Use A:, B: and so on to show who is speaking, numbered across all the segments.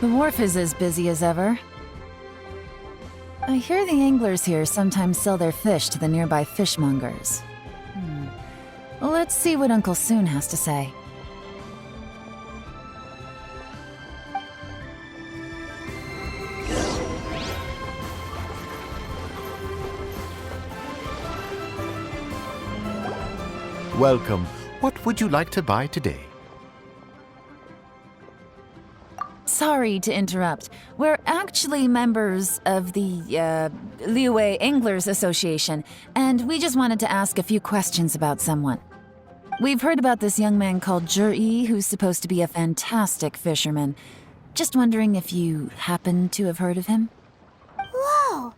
A: The wharf is as busy as ever. I hear the anglers here sometimes sell their fish to the nearby fishmongers. Let's see what Uncle Soon has to say.
B: Welcome. What would you like to buy today?
A: Sorry to interrupt. We're actually members of the, Liue Anglers Association, and we just wanted to ask a few questions about someone. We've heard about this young man called Zhi, who's supposed to be a fantastic fisherman. Just wondering if you happen to have heard of him?
C: Whoa!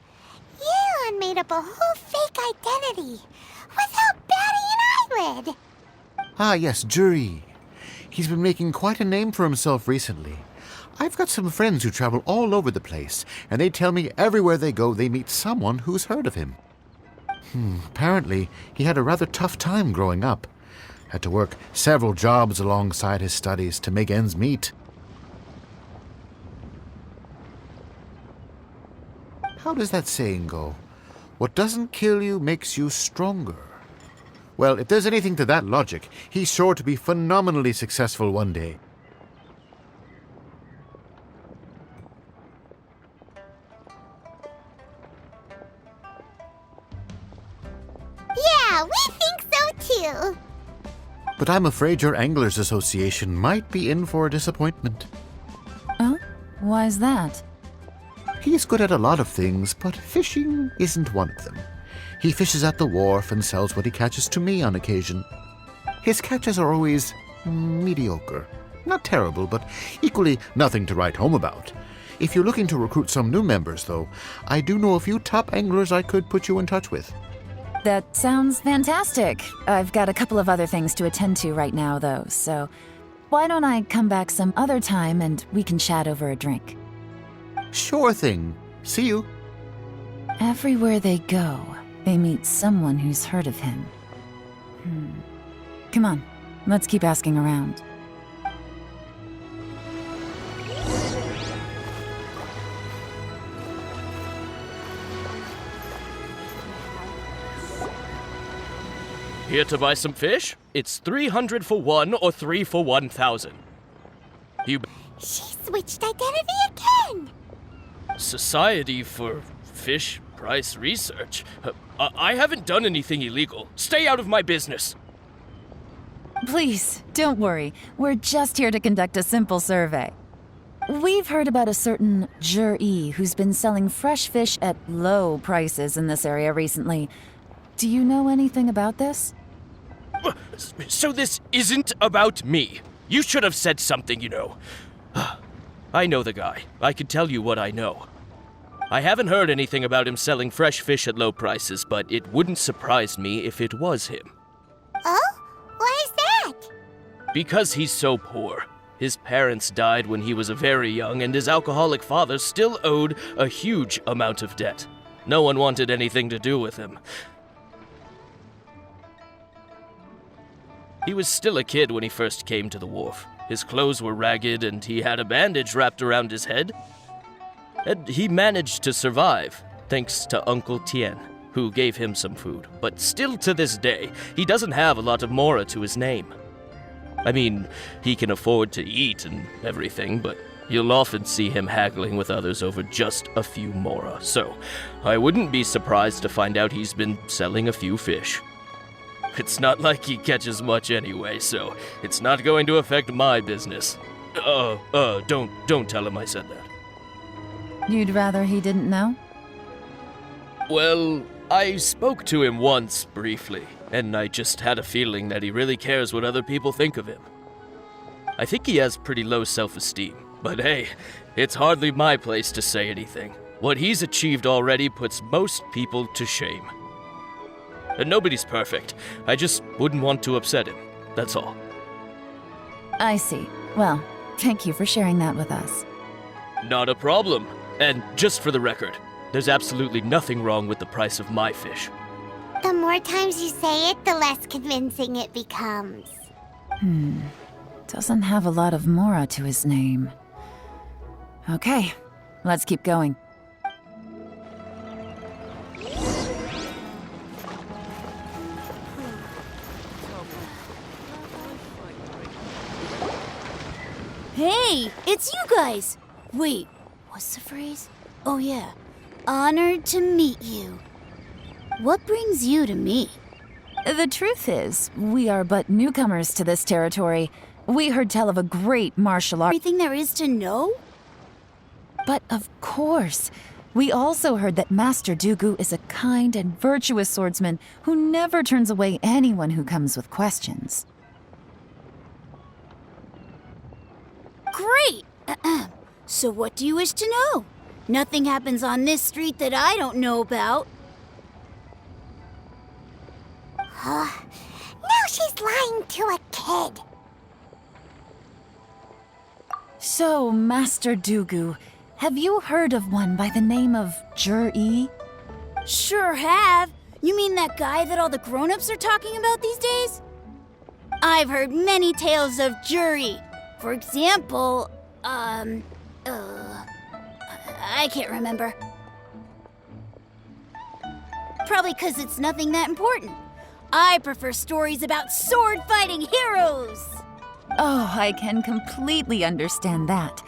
C: Yelan made up a whole fake identity without batting an eyelid!
B: Ah, yes, Zhi. He's been making quite a name for himself recently. I've got some friends who travel all over the place, and they tell me everywhere they go they meet someone who's heard of him. Apparently, he had a rather tough time growing up. Had to work several jobs alongside his studies to make ends meet. How does that saying go? What doesn't kill you makes you stronger. Well, if there's anything to that logic, he's sure to be phenomenally successful one day.
C: Yeah, we think so too!
B: But I'm afraid your Anglers Association might be in for a disappointment.
A: Oh? Why's that?
B: He's good at a lot of things, but fishing isn't one of them. He fishes at the wharf and sells what he catches to me on occasion. His catches are always mediocre. Not terrible, but equally nothing to write home about. If you're looking to recruit some new members, though, I do know a few top anglers I could put you in touch with.
A: That sounds fantastic. I've got a couple of other things to attend to right now, though, so why don't I come back some other time and we can chat over a drink?
B: Sure thing. See you.
A: Everywhere they go, they meet someone who's heard of him. Come on, let's keep asking around.
D: Here to buy some fish? It's 300 for one or 3 for 1,000. You...
C: She switched identity again!
D: Society for Fish Price Research? I haven't done anything illegal. Stay out of my business!
A: Please, don't worry. We're just here to conduct a simple survey. We've heard about a certain Zhi who's been selling fresh fish at low prices in this area recently. Do you know anything about this?
D: So this isn't about me. You should have said something, you know. I know the guy. I can tell you what I know. I haven't heard anything about him selling fresh fish at low prices, but it wouldn't surprise me if it was him.
C: Oh? Why is that?
D: Because he's so poor. His parents died when he was very young, and his alcoholic father still owed a huge amount of debt. No one wanted anything to do with him. He was still a kid when he first came to the wharf. His clothes were ragged and he had a bandage wrapped around his head. And he managed to survive, thanks to Uncle Tien, who gave him some food. But still to this day, he doesn't have a lot of mora to his name. I mean, he can afford to eat and everything, but you'll often see him haggling with others over just a few mora. So, I wouldn't be surprised to find out he's been selling a few fish. It's not like he catches much anyway, so it's not going to affect my business. Don't tell him I said that.
A: You'd rather he didn't know?
D: Well, I spoke to him once, briefly, and I just had a feeling that he really cares what other people think of him. I think he has pretty low self-esteem, but hey, it's hardly my place to say anything. What he's achieved already puts most people to shame. And nobody's perfect. I just wouldn't want to upset him. That's all.
A: I see. Well, thank you for sharing that with us.
D: Not a problem. And just for the record, there's absolutely nothing wrong with the price of my fish.
C: The more times you say it, the less convincing it becomes.
A: Doesn't have a lot of mora to his name. Okay, let's keep going.
E: Hey, it's you guys! Wait, what's the phrase? Oh yeah, honored to meet you. What brings you to me?
A: The truth is, we are but newcomers to this territory. We heard tell of a great martial art.
E: Everything there is to know?
A: But of course, we also heard that Master Dooku is a kind and virtuous swordsman who never turns away anyone who comes with questions.
E: Great! So what do you wish to know? Nothing happens on this street that I don't know about.
C: Now she's lying to a kid.
A: So, Master Dooku, have you heard of one by the name of Jur-E?
E: Sure have. You mean that guy that all the grown-ups are talking about these days? I've heard many tales of Juri. For example, I can't remember. Probably 'cause it's nothing that important. I prefer stories about sword-fighting heroes.
A: Oh, I can completely understand that.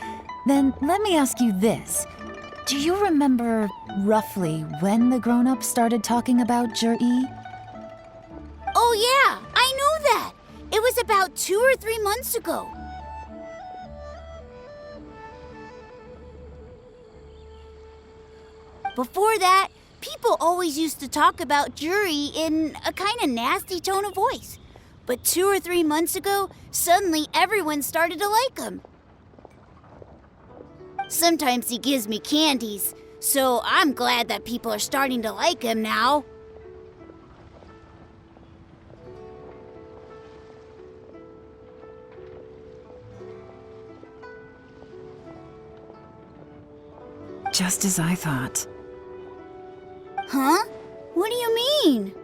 A: Then let me ask you this. Do you remember roughly when the grown-ups started talking about Jur-E?
E: Oh yeah, I know that. It was about 2 or 3 months ago. Before that, people always used to talk about Juri in a kind of nasty tone of voice. But 2 or 3 months ago, suddenly everyone started to like him. Sometimes he gives me candies, so I'm glad that people are starting to like him now.
A: Just as I thought.
E: Huh? What do you mean?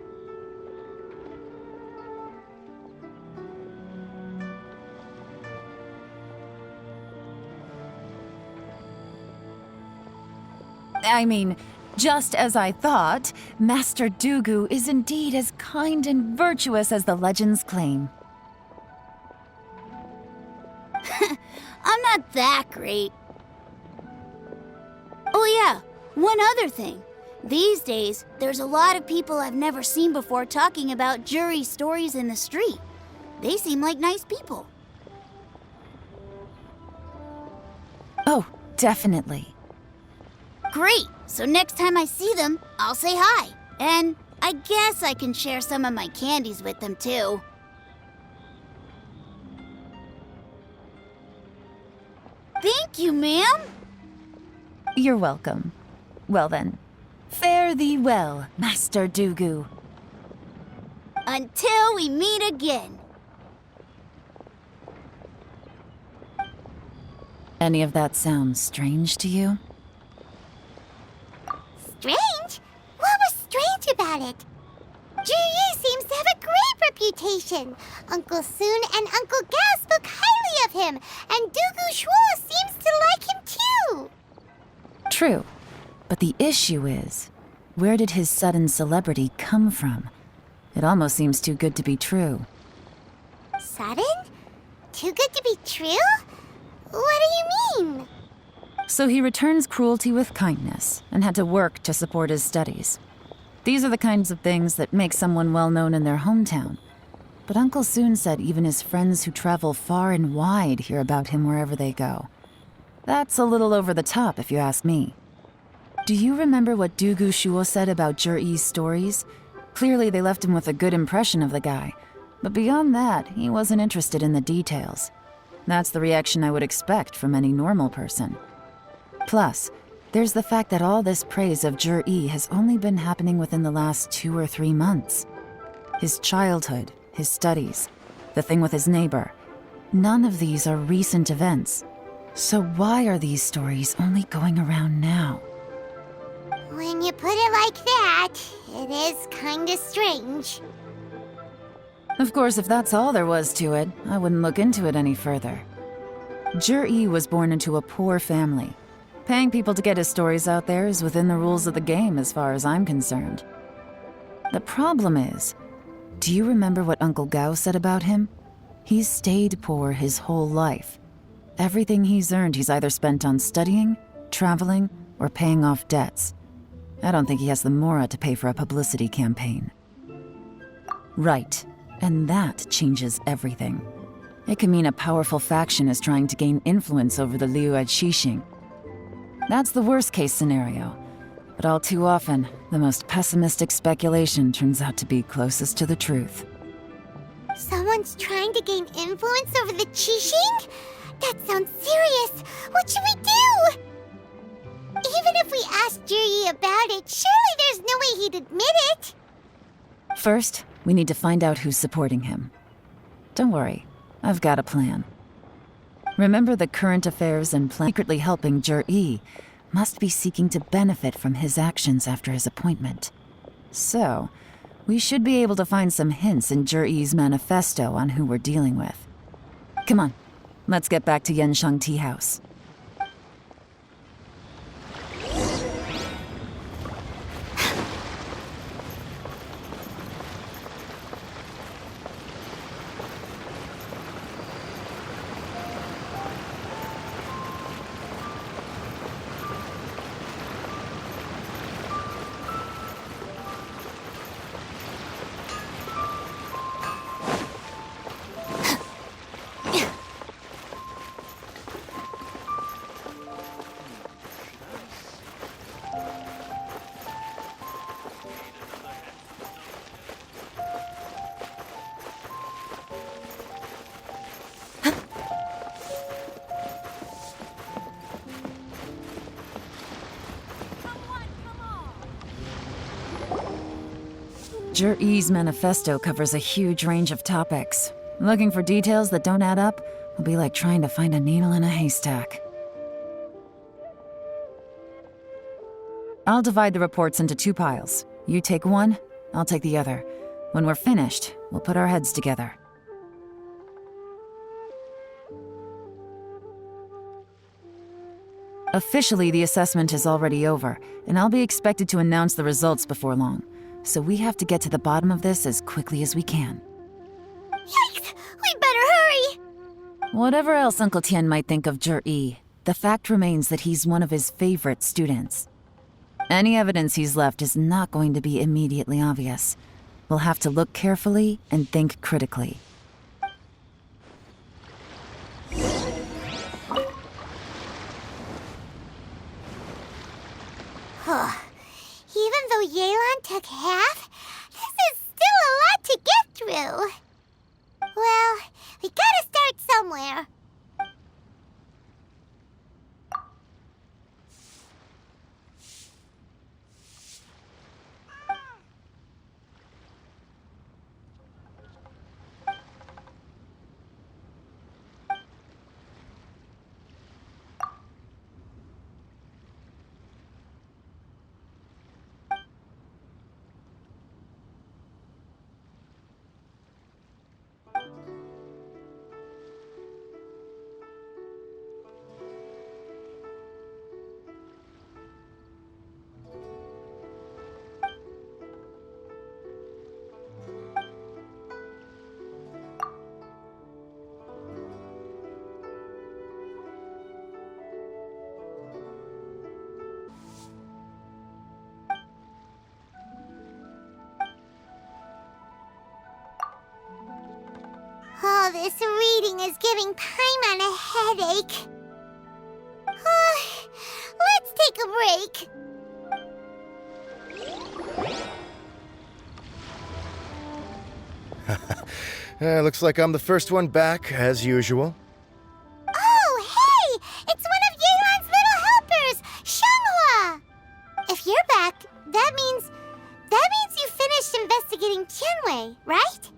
A: I mean, just as I thought, Master Dooku is indeed as kind and virtuous as the legends claim.
E: I'm not that great. Oh yeah, one other thing. These days, there's a lot of people I've never seen before talking about Juri stories in the street. They seem like nice people.
A: Oh, definitely.
E: Great! So next time I see them, I'll say hi. And I guess I can share some of my candies with them too. Thank you, ma'am!
A: You're welcome. Well then, fare thee well, Master Dooku.
E: Until we meet again.
A: Any of that sound strange to you?
C: Strange? What was strange about it? Ji seems to have a great reputation. Uncle Soon and Uncle Gas spoke highly of him, and Dooku Shuo seems to like him too.
A: True. But the issue is, where did his sudden celebrity come from? It almost seems too good to be true.
C: Sudden? Too good to be true? What do you mean?
A: So he returns cruelty with kindness and had to work to support his studies. These are the kinds of things that make someone well known in their hometown. But Uncle Soon said even his friends who travel far and wide hear about him wherever they go. That's a little over the top, if you ask me. Do you remember what Dooku Shuo said about Jur-E's stories? Clearly they left him with a good impression of the guy. But beyond that, he wasn't interested in the details. That's the reaction I would expect from any normal person. Plus, there's the fact that all this praise of Jur-E has only been happening within the last 2 or 3 months. His childhood, his studies, the thing with his neighbor. None of these are recent events. So why are these stories only going around now?
C: When you put it like that, it is kinda strange.
A: Of course, if that's all there was to it, I wouldn't look into it any further. Jur-E was born into a poor family, Paying people to get his stories out there is within the rules of the game as far as I'm concerned. The problem is, do you remember what Uncle Gao said about him? He's stayed poor his whole life. Everything he's earned he's either spent on studying, traveling, or paying off debts. I don't think he has the mora to pay for a publicity campaign. Right, and that changes everything. It can mean a powerful faction is trying to gain influence over the Liu Xixing. That's the worst-case scenario. But all too often, the most pessimistic speculation turns out to be closest to the truth.
C: Someone's trying to gain influence over the Qixing? That sounds serious. What should we do? Even if we asked Jiri about it, surely there's no way he'd admit it.
A: First, we need to find out who's supporting him. Don't worry, I've got a plan. Remember the current affairs and plan secretly helping Jiri must be seeking to benefit from his actions after his appointment. So, we should be able to find some hints in Jiri's manifesto on who we're dealing with. Come on, let's get back to Yenshang Tea House. Jiri's manifesto covers a huge range of topics. Looking for details that don't add up will be like trying to find a needle in a haystack. I'll divide the reports into 2 piles. You take one, I'll take the other. When we're finished, we'll put our heads together. Officially, the assessment is already over, and I'll be expected to announce the results before long. So we have to get to the bottom of this as quickly as we can.
C: Yikes! We better hurry!
A: Whatever else Uncle Tian might think of Jiri, the fact remains that he's one of his favorite students. Any evidence he's left is not going to be immediately obvious. We'll have to look carefully and think critically.
C: Even though Yelan took half, this is still a lot to get through. Well, we gotta start somewhere. All this reading is giving Paimon a headache. Let's take a break.
F: Looks like I'm the first one back, as usual.
C: Oh, hey! It's one of Yelan's little helpers, Shanghua! If you're back, that means you finished investigating Tianwei, right?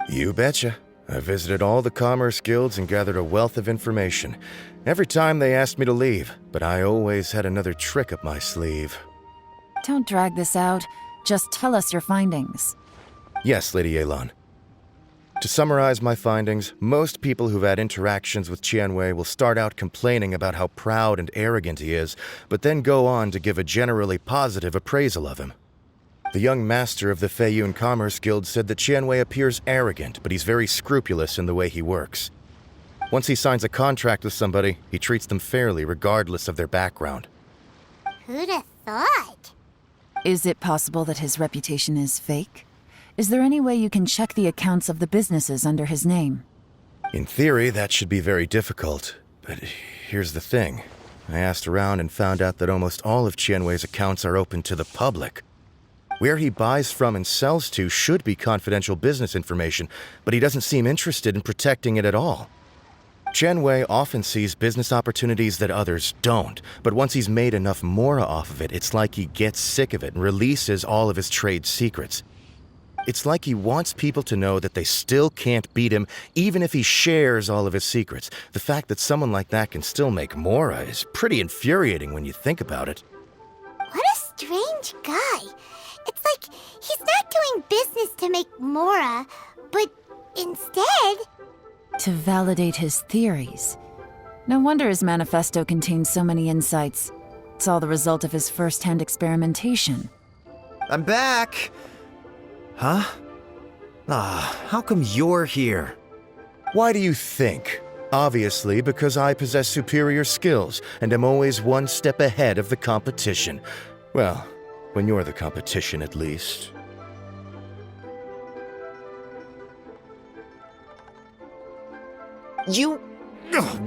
F: You betcha. I visited all the commerce guilds and gathered a wealth of information. Every time they asked me to leave, but I always had another trick up my sleeve.
A: Don't drag this out. Just tell us your findings.
F: Yes, Lady Yelan. To summarize my findings, most people who've had interactions with Qianwei will start out complaining about how proud and arrogant he is, but then go on to give a generally positive appraisal of him. The young master of the Feiyun Commerce Guild said that Qianwei appears arrogant, but he's very scrupulous in the way he works. Once he signs a contract with somebody, he treats them fairly regardless of their background.
C: Who'd have thought?
A: Is it possible that his reputation is fake? Is there any way you can check the accounts of the businesses under his name?
F: In theory, that should be very difficult, but here's the thing. I asked around and found out that almost all of Qianwei's accounts are open to the public. Where he buys from and sells to should be confidential business information, but he doesn't seem interested in protecting it at all. Qianwei often sees business opportunities that others don't, but once he's made enough mora off of it, it's like he gets sick of it and releases all of his trade secrets. It's like he wants people to know that they still can't beat him, even if he shares all of his secrets. The fact that someone like that can still make mora is pretty infuriating when you think about it.
C: What a strange guy. It's like he's not doing business to make mora, but instead...
A: To validate his theories. No wonder his manifesto contains so many insights. It's all the result of his first-hand experimentation.
G: I'm back! Huh? How come you're here?
F: Why do you think? Obviously, because I possess superior skills and am always one step ahead of the competition. Well, when you're the competition, at least.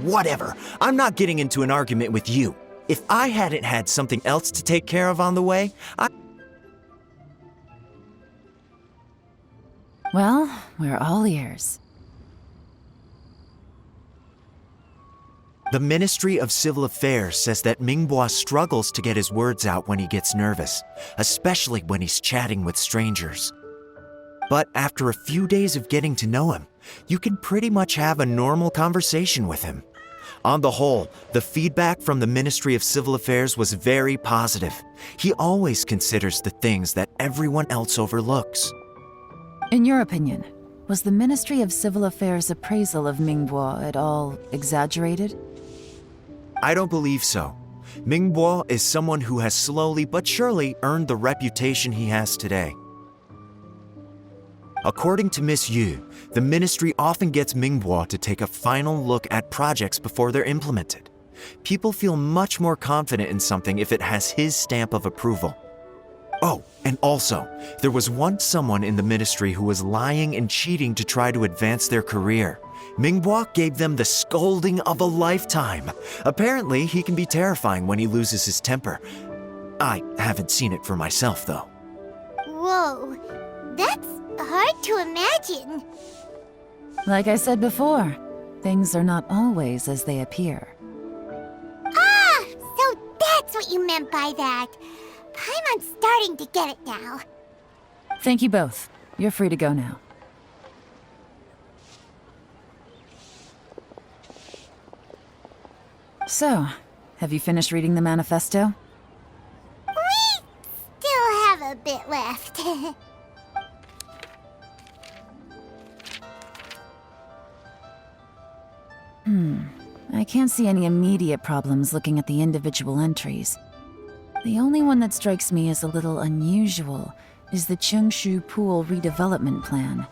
G: Whatever. I'm not getting into an argument with you. If I hadn't had something else to take care of on the way,
A: Well, we're all ears.
G: The Ministry of Civil Affairs says that Minghua struggles to get his words out when he gets nervous, especially when he's chatting with strangers. But after a few days of getting to know him, you can pretty much have a normal conversation with him. On the whole, the feedback from the Ministry of Civil Affairs was very positive. He always considers the things that everyone else overlooks.
A: In your opinion, was the Ministry of Civil Affairs' appraisal of Minghua at all exaggerated?
G: I don't believe so. Minghua is someone who has slowly but surely earned the reputation he has today. According to Miss Yu, the ministry often gets Minghua to take a final look at projects before they're implemented. People feel much more confident in something if it has his stamp of approval. Oh, and also, there was once someone in the ministry who was lying and cheating to try to advance their career. Minghua gave them the scolding of a lifetime. Apparently, he can be terrifying when he loses his temper. I haven't seen it for myself, though.
C: Whoa, that's hard to imagine.
A: Like I said before, things are not always as they appear.
C: Ah, so that's what you meant by that. Paimon's starting to get it now.
A: Thank you both. You're free to go now. So, have you finished reading the manifesto?
C: We still have a bit left.
A: I can't see any immediate problems looking at the individual entries. The only one that strikes me as a little unusual is the Cheungshu Pool redevelopment plan.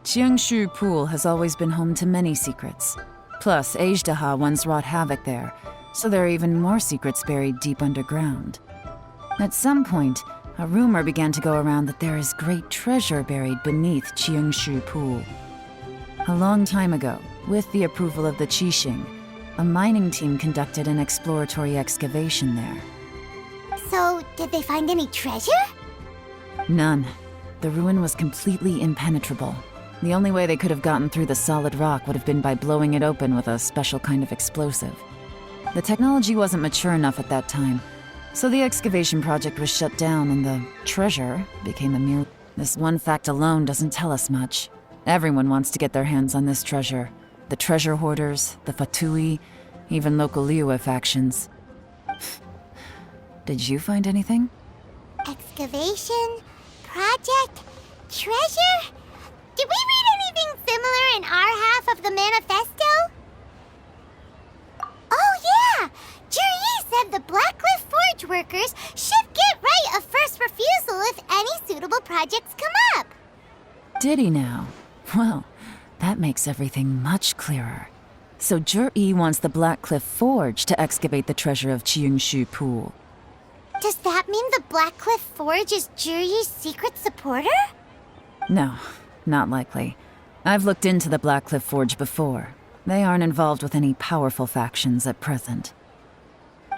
A: Cheungshu Pool has always been home to many secrets. Plus, Ajdaha once wrought havoc there, so there are even more secrets buried deep underground. At some point, a rumor began to go around that there is great treasure buried beneath Cheungshu Pool. A long time ago, with the approval of the Qixing, a mining team conducted an exploratory excavation there.
C: So, did they find any treasure?
A: None. The ruin was completely impenetrable. The only way they could have gotten through the solid rock would have been by blowing it open with a special kind of explosive. The technology wasn't mature enough at that time, so the excavation project was shut down and the treasure became a mere... This one fact alone doesn't tell us much. Everyone wants to get their hands on this treasure. The treasure hoarders, the Fatui, even local Liyue factions. Did you find anything?
C: Excavation? Project? Treasure? Did we read anything similar in our half of the manifesto? Oh yeah! Juri said the Blackcliff Forge workers should get right of first refusal if any suitable projects come up.
A: Did he now? Well, that makes everything much clearer. So Jur-E wants the Blackcliff Forge to excavate the treasure of Chiungshu Pool.
C: Does that mean the Blackcliff Forge is Juri's secret supporter?
A: No, not likely. I've looked into the Blackcliff Forge before. They aren't involved with any powerful factions at present.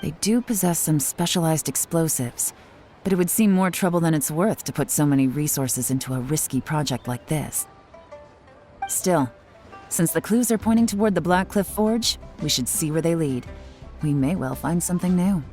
A: They do possess some specialized explosives, but it would seem more trouble than it's worth to put so many resources into a risky project like this. Still, since the clues are pointing toward the Blackcliff Forge, we should see where they lead. We may well find something new.